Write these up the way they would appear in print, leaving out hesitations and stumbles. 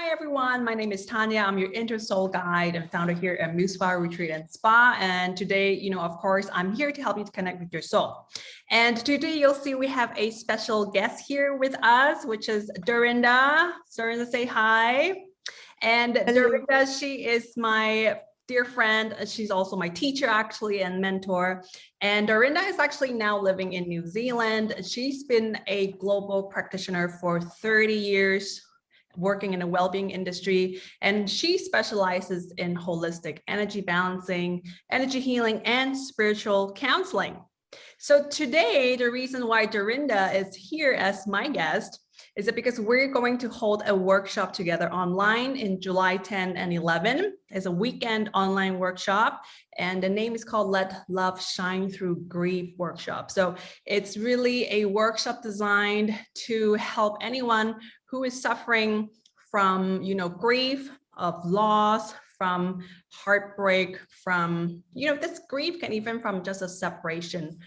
everyone. My name is Tania. I'm your inner soul guide and founder here at Museflower Retreat and Spa. And today, of course, I'm here to help you to connect with your soul. And today you'll see we have a special guest here with us, which is Dorinda. Dorinda, say hi. And Hello. Dorinda, she is my dear friend. She's also my teacher, actually, and mentor. And Dorinda is actually now living in New Zealand. She's been a global practitioner for 30 years, working in the well-being industry, and she specializes in holistic energy balancing, energy healing, and spiritual counseling. So today, the reason why Dorinda is here as my guest is that because we're going to hold a workshop together online in July 10 and 11. It's a weekend online workshop, and the name is called Let Love Shine Through Grief Workshop. So it's really a workshop designed to help anyone who is suffering from, grief, of loss, from heartbreak, from, this grief can even from just a separation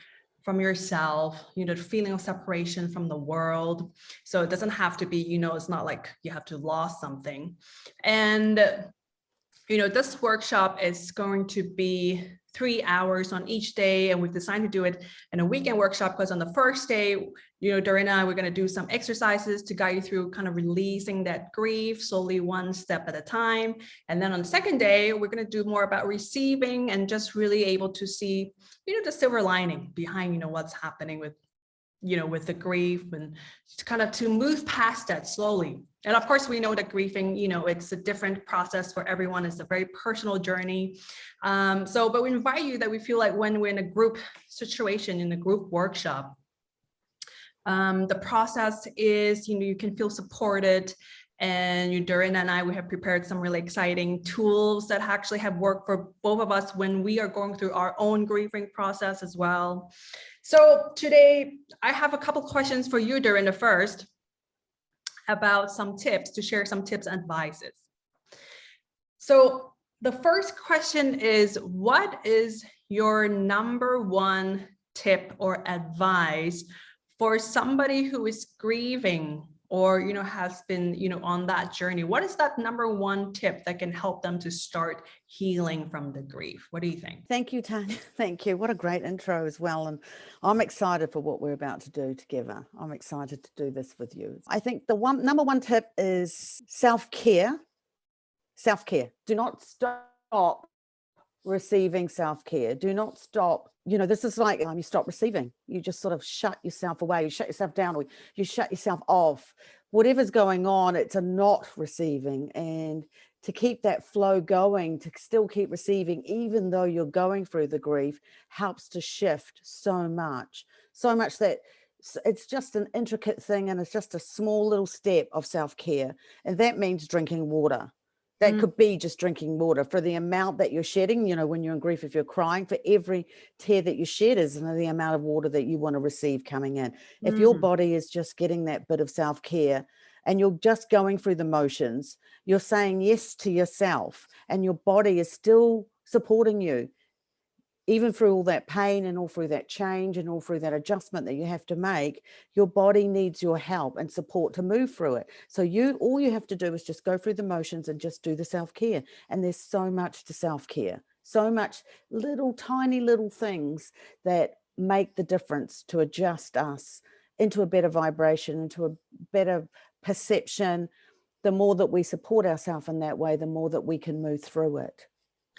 from yourself, the feeling of separation from the world. So it doesn't have to be, it's not like you have to lose something. And, this workshop is going to be 3 hours on each day. And we've decided to do it in a weekend workshop because on the first day, Dorinda and I, we're going to do some exercises to guide you through kind of releasing that grief slowly, one step at a time. And then on the second day, we're going to do more about receiving and just really able to see, the silver lining behind, what's happening with, with the grief, and kind of to move past that slowly. And of course, we know that grieving, it's a different process for everyone. It's a very personal journey. But we invite you that we feel like when we're in a group situation, in a group workshop, the process is, you can feel supported. And Dorinda and I, we have prepared some really exciting tools that actually have worked for both of us when we are going through our own grieving process as well. So today I have a couple questions for you, Dorinda, first, about some tips, to share some tips and advices. So the first question is, what is your number one tip or advice for somebody who is grieving or, has been, on that journey? What is that number one tip that can help them to start healing from the grief? What do you think? Thank you, Tania. Thank you. What a great intro as well. And I'm excited for what we're about to do together. I'm excited to do this with you. I think the number one tip is self-care. Self-care. Do not stop receiving self-care. Do not stop. This is like you stop receiving. You just sort of shut yourself away. You shut yourself down, or you shut yourself off. Whatever's going on, it's a not receiving. And to keep that flow going, to still keep receiving, even though you're going through the grief, helps to shift so much that it's just an intricate thing, and it's just a small little step of self-care. And that means drinking water. That could be just drinking water for the amount that you're shedding. When you're in grief, if you're crying, for every tear that you shed is the amount of water that you want to receive coming in. If your body is just getting that bit of self-care and you're just going through the motions, you're saying yes to yourself, and your body is still supporting you, even through all that pain and all through that change and all through that adjustment that you have to make. Your body needs your help and support to move through it. So all you have to do is just go through the motions and just do the self-care. And there's so much to self-care, so much tiny little things that make the difference to adjust us into a better vibration, into a better perception. The more that we support ourselves in that way, the more that we can move through it.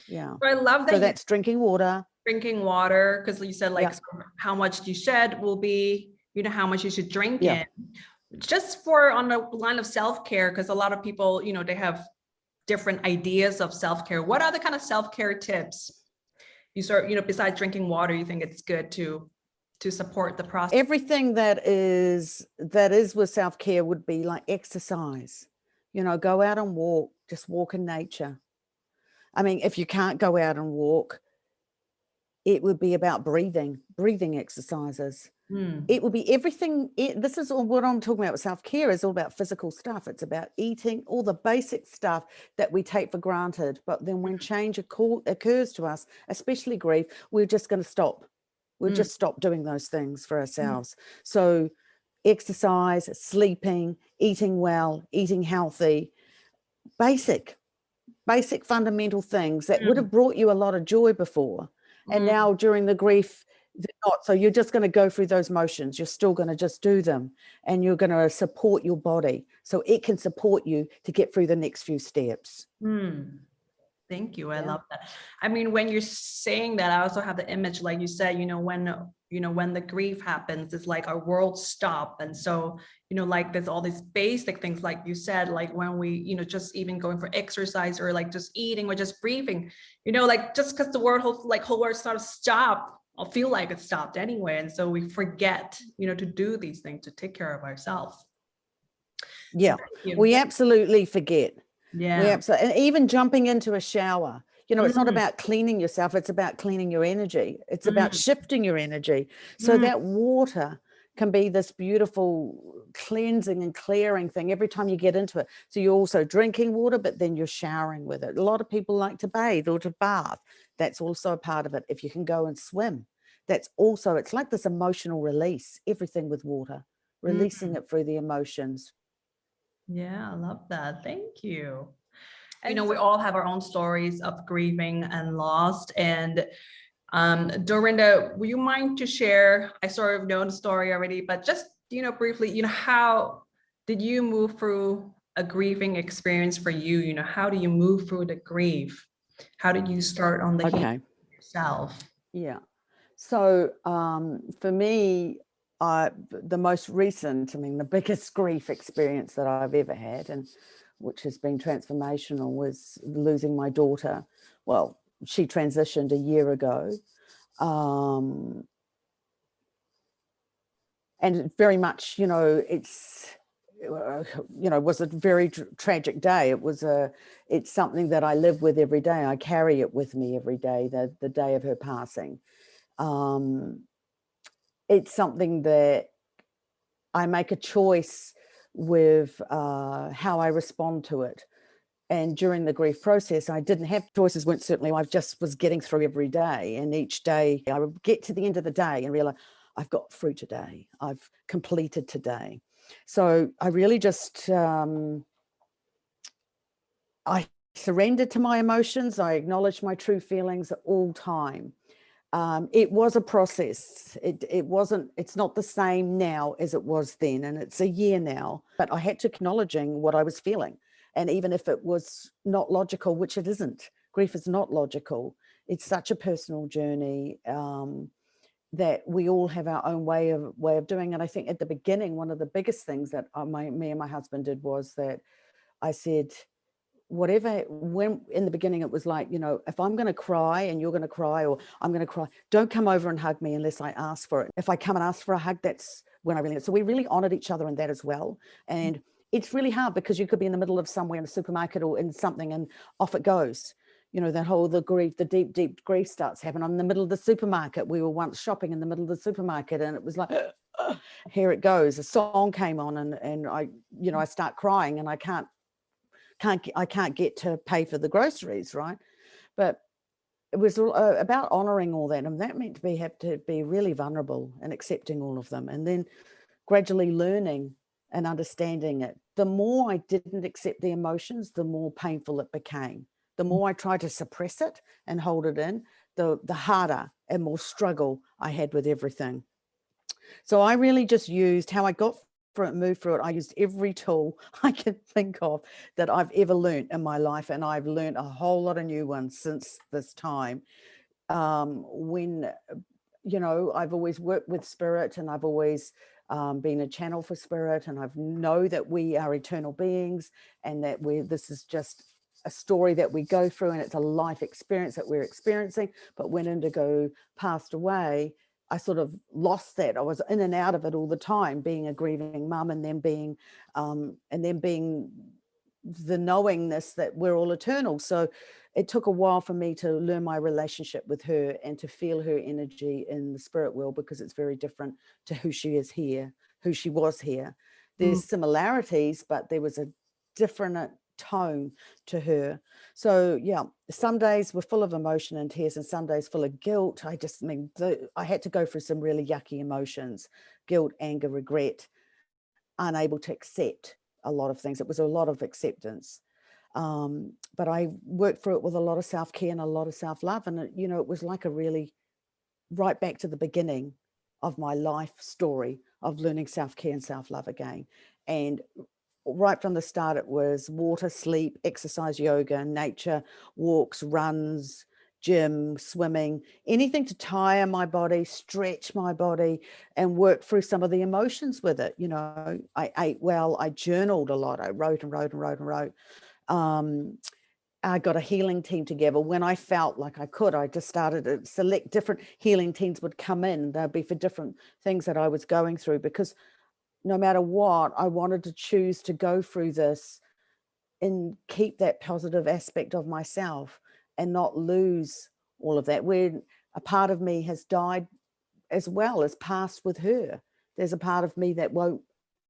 Yeah. So I love that. So that's drinking water. Drinking water, because you said how much you shed will be, how much you should drink in. Just on the line of self-care, because a lot of people, they have different ideas of self-care. What other kind of self-care tips besides drinking water, you think it's good to support the process? Everything that is with self-care would be like exercise. Go out and walk, just walk in nature. I mean, if you can't go out and walk, it would be about breathing exercises. It would be everything. This is all what I'm talking about with self-care, is all about physical stuff. It's about eating, all the basic stuff that we take for granted. But then when change occurs to us, especially grief, we're just going to stop. We'll just stop doing those things for ourselves. So exercise, sleeping, eating well, eating healthy, basic fundamental things that would Mm, have brought you a lot of joy before. And mm, now during the grief, they're not. So you're just going to go through those motions. You're still going to just do them, and you're going to support your body so it can support you to get through the next few steps. mm. Thank you. I Yeah. love that. I mean, when you're saying that, I also have the image, like you said, when the grief happens, it's like our world stop. And so, like there's all these basic things, like you said, like when we, just even going for exercise or like just eating or just breathing, like just because the whole world sort of stopped, I'll feel like it stopped anyway. And so we forget, to do these things, to take care of ourselves. Yeah, So thank you. we absolutely forget. We Yeah. absolutely, and even jumping into a shower, it's not Mm, about cleaning yourself, it's about cleaning your energy. It's about mm, shifting your energy. So mm. that water can be this beautiful cleansing and clearing thing every time you get into it. So you're also drinking water, but then you're showering with it. A lot of people like to bathe or to bath. That's also a part of it. If you can go and swim, that's also, it's like this emotional release, everything with water, releasing it through the emotions. Yeah, I love that. Thank you. We all have our own stories of grieving and lost. And Dorinda, would you mind to share? I sort of know the story already, but just, briefly, how did you move through a grieving experience for you? How do you move through the grief? How did you start on the healing Okay. yourself? Yeah. So for me, the most recent, the biggest grief experience that I've ever had, and which has been transformational, was losing my daughter. Well, she transitioned a year ago. And very much, was a very tragic day. It's something that I live with every day. I carry it with me every day, the day of her passing. It's something that I make a choice with how I respond to it. And during the grief process, I didn't have choices. Certainly, I just was getting through every day. And each day I would get to the end of the day and realize I've got through today. I've completed today. So I really just, I surrendered to my emotions. I acknowledged my true feelings at all time. It was a process. It's not the same now as it was then, and it's a year now, but I had to acknowledging what I was feeling. And even if it was not logical, which it isn't, grief is not logical. It's such a personal journey that we all have our own way of doing. And I think at the beginning, one of the biggest things that me and my husband did was that I said, when in the beginning it was like, if I'm going to cry and you're going to cry, or I'm going to cry, don't come over and hug me unless I ask for it. If I come and ask for a hug, that's when I really, so we really honored each other in that as well. And it's really hard because you could be in the middle of somewhere in a supermarket or in something and off it goes. The deep grief starts happening. I'm in the middle of the supermarket. We were once shopping in the middle of the supermarket, and it was like, here it goes. A song came on, and I start crying, and I can't get to pay for the groceries, right? But it was about honoring all that, and that meant have to be really vulnerable and accepting all of them, and then gradually learning and understanding it. The more I didn't accept the emotions, the more painful it became. The more I tried to suppress it and hold it in, the harder and more struggle I had with everything. So I really just used how I moved through it. I used every tool I could think of that I've ever learned in my life, and I've learned a whole lot of new ones since this time. When I've always worked with spirit, and I've always been a channel for spirit, and I know that we are eternal beings, and that this is just a story that we go through, and it's a life experience that we're experiencing. But when Indigo passed away, I sort of lost that. I was in and out of it all the time, being a grieving mum, and then being the knowingness that we're all eternal. So it took a while for me to learn my relationship with her and to feel her energy in the spirit world, because it's very different to who she is here, who she was here. There's similarities, but there was a different tone to her. So yeah, some days were full of emotion and tears, and some days full of guilt. I had to go through some really yucky emotions: guilt, anger, regret, unable to accept a lot of things. It was a lot of acceptance. But I worked through it with a lot of self-care and a lot of self-love. And, it was like a really right back to the beginning of my life story of learning self-care and self-love again. And right from the start, it was water, sleep, exercise, yoga, nature, walks, runs, gym, swimming, anything to tire my body, stretch my body, and work through some of the emotions with it. I ate well, I journaled a lot, I wrote and wrote and wrote and wrote. I got a healing team together. When I felt like I could, I just started to select different healing teams would come in. They'd be for different things that I was going through, because no matter what, I wanted to choose to go through this and keep that positive aspect of myself and not lose all of that. When a part of me has died as well as passed with her, there's a part of me that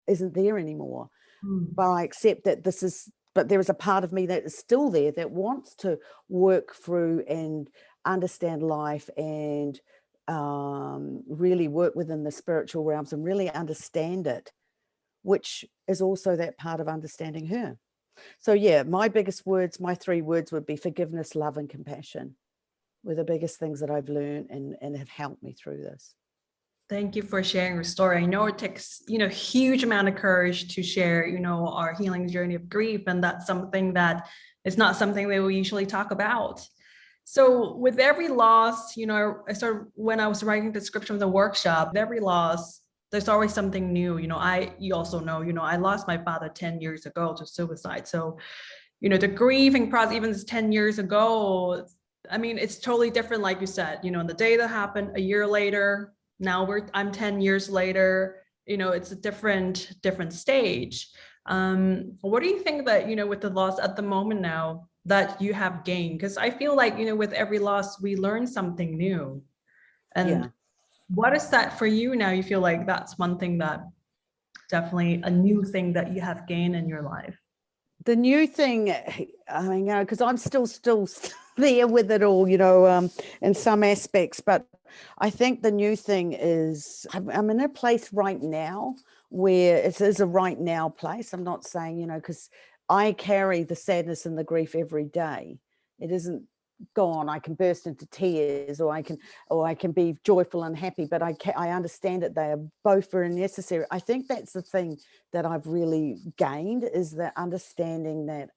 isn't there anymore. But I accept that but there is a part of me that is still there that wants to work through and understand life and really work within the spiritual realms and really understand it, which is also that part of understanding her. So yeah, my 3 words would be forgiveness, love, and compassion were the biggest things that I've learned and have helped me through this. Thank you for sharing your story. I know it takes, huge amount of courage to share, our healing journey of grief. And that's something that is not something that we usually talk about. So with every loss, when I was writing the description of the workshop, with every loss, there's always something new. You also know, I lost my father 10 years ago to suicide. So, the grieving process, even 10 years ago, I mean, it's totally different. Like you said, the day that happened, a year later, now I'm 10 years later, it's a different stage. What do you think that, with the loss at the moment now that you have gained? Because I feel like, with every loss, we learn something new. And what is that for you now? You feel like that's one thing that definitely a new thing that you have gained in your life? The new thing, I mean, because I'm still there with it all, in some aspects, but I think the new thing is I'm in a place right now where it is a right now place. I'm not saying, because I carry the sadness and the grief every day. It isn't gone. I can burst into tears, or I can be joyful and happy, but I understand that they are both very necessary. I think that's the thing that I've really gained, is the understanding that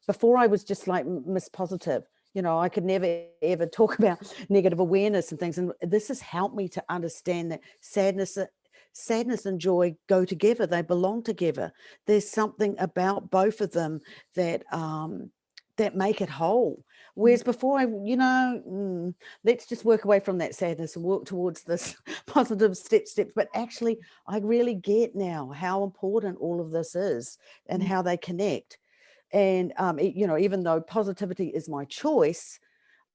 before I was just like Miss Positive. I could never ever talk about negative awareness and things, and this has helped me to understand that sadness and joy go together. They belong together. There's something about both of them that make it whole. Whereas before let's just work away from that sadness and work towards this positive steps. But actually, I really get now how important all of this is and how they connect. And, even though positivity is my choice,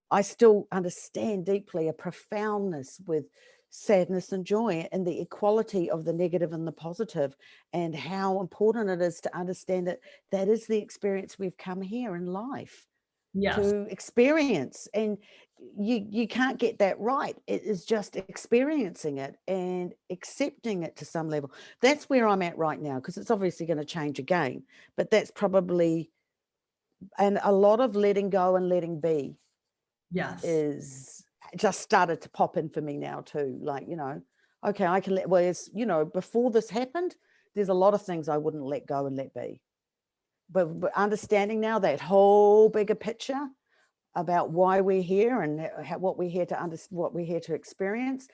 I still understand deeply a profoundness with sadness and joy and the equality of the negative and the positive, and how important it is to understand that is the experience we've come here in life to experience. And you can't get that right. It is just experiencing it and accepting it to some level. That's where I'm at right now, because it's obviously going to change again, but that's probably, and a lot of letting go and letting be is just started to pop in for me now too. Like, okay, I can let, whereas, before this happened, there's a lot of things I wouldn't let go and let be. But understanding now that whole bigger picture about why we're here and what we're here to understand, what we're here to experience,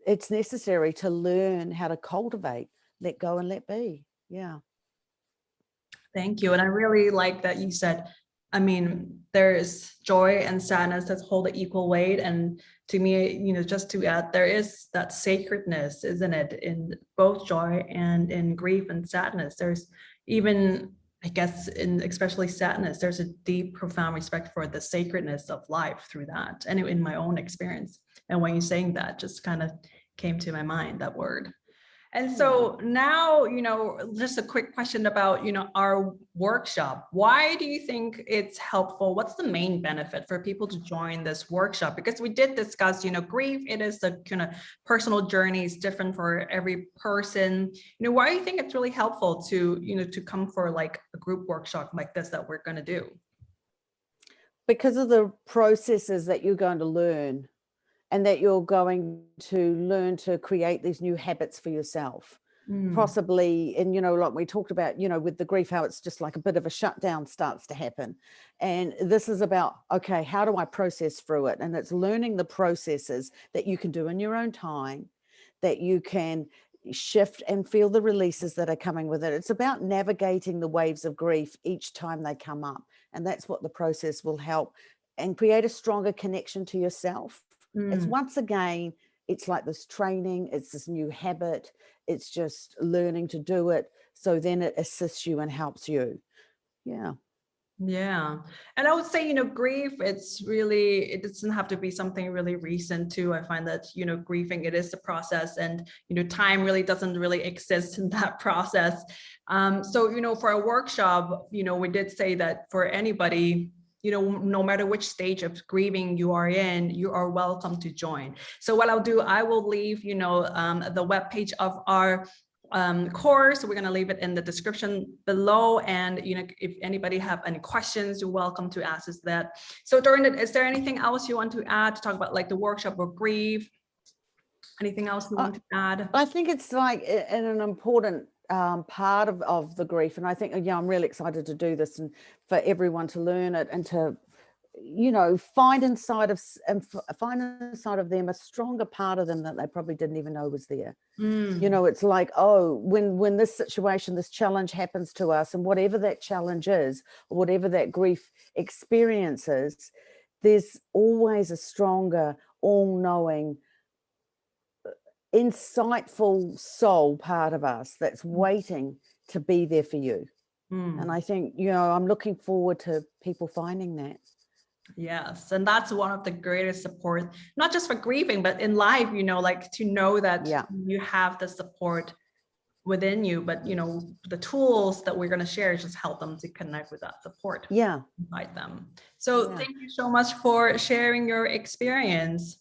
it's necessary to learn how to cultivate, let go and let be. Yeah. Thank you. And I really like that you said, I mean, there's joy and sadness that hold an equal weight. And to me, just to add, there is that sacredness, isn't it, in both joy and in grief and sadness. There's even, I guess, in especially sadness, there's a deep, profound respect for the sacredness of life through that. And in my own experience. And when you're saying that, just kind of came to my mind, that word. And so now, just a quick question about, our workshop. Why do you think it's helpful? What's the main benefit for people to join this workshop? Because we did discuss, grief, it is a kind of personal journey. It's different for every person. Why do you think it's really helpful to, to come for like a group workshop like this that we're going to do? Because of the processes that you're going to learn, and that you're going to learn to create these new habits for yourself. Possibly, and like we talked about, with the grief, how it's just like a bit of a shutdown starts to happen. And this is about, okay, how do I process through it? And it's learning the processes that you can do in your own time, that you can shift and feel the releases that are coming with it. It's about navigating the waves of grief each time they come up. And that's what the process will help, and create a stronger connection to yourself. It's once again, it's like this training, it's this new habit, it's just learning to do it. So then it assists you and helps you. Yeah. Yeah. And I would say, grief, it doesn't have to be something really recent too. I find that, grieving, it is a process, and, time really doesn't really exist in that process. So, for a workshop, we did say that for anybody, no matter which stage of grieving you are in, you are welcome to join. So what I'll do, I will leave, the webpage of our course. We're going to leave it in the description below. And, if anybody have any questions, you're welcome to ask us that. So Dorinda, is there anything else you want to add to talk about like the workshop or grief? Anything else you want to add? I think it's like an important part of the grief, and I think I'm really excited to do this and for everyone to learn it, and to find inside of them a stronger part of them that they probably didn't even know was there. It's like, oh, when this situation, this challenge happens to us, and whatever that challenge is, or whatever that grief experience is, there's always a stronger, all-knowing, insightful soul part of us that's waiting to be there for you. And I think, I'm looking forward to people finding that. Yes. And that's one of the greatest support, not just for grieving, but in life, like to know that you have the support within you, but the tools that we're going to share just help them to connect with that support. Invite them. So thank you so much for sharing your experience.